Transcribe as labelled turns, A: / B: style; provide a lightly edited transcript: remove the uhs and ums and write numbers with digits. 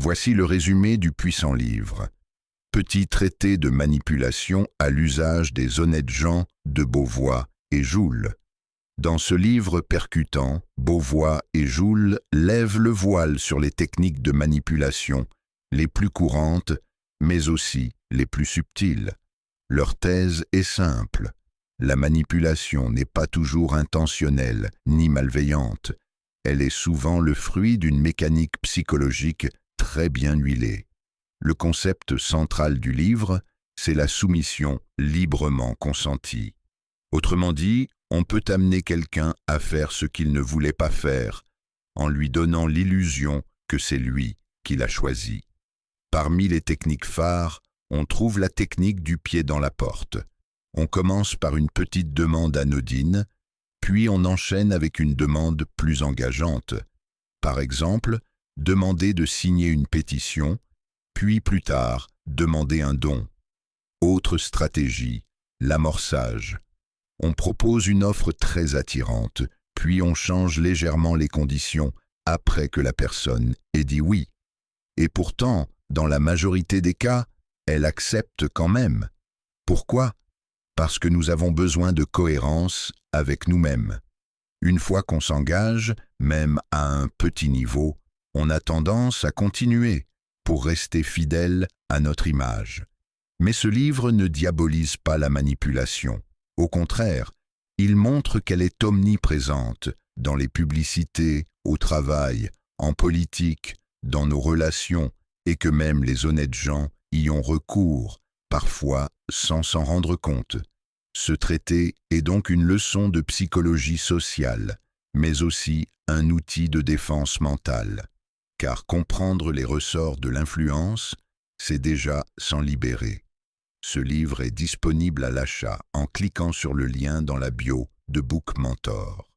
A: Voici le résumé du puissant livre. Petit traité de manipulation à l'usage des honnêtes gens de Beauvois et Joule. Dans ce livre percutant, Beauvois et Joule lèvent le voile sur les techniques de manipulation, les plus courantes, mais aussi les plus subtiles. Leur thèse est simple. La manipulation n'est pas toujours intentionnelle ni malveillante. Elle est souvent le fruit d'une mécanique psychologique très bien huilée. Le concept central du livre, c'est la soumission librement consentie. Autrement dit, on peut amener quelqu'un à faire ce qu'il ne voulait pas faire, en lui donnant l'illusion que c'est lui qui l'a choisi. Parmi les techniques phares, on trouve la technique du pied dans la porte. On commence par une petite demande anodine, puis on enchaîne avec une demande plus engageante. Par exemple, demander de signer une pétition, puis plus tard, demander un don. Autre stratégie, l'amorçage. On propose une offre très attirante, puis on change légèrement les conditions après que la personne ait dit oui. Et pourtant, dans la majorité des cas, elle accepte quand même. Pourquoi ? Parce que nous avons besoin de cohérence avec nous-mêmes. Une fois qu'on s'engage, même à un petit niveau, on a tendance à continuer pour rester fidèle à notre image. Mais ce livre ne diabolise pas la manipulation. Au contraire, il montre qu'elle est omniprésente dans les publicités, au travail, en politique, dans nos relations, et que même les honnêtes gens y ont recours, parfois sans s'en rendre compte. Ce traité est donc une leçon de psychologie sociale, mais aussi un outil de défense mentale. Car comprendre les ressorts de l'influence, c'est déjà s'en libérer. Ce livre est disponible à l'achat en cliquant sur le lien dans la bio de Book Mentor.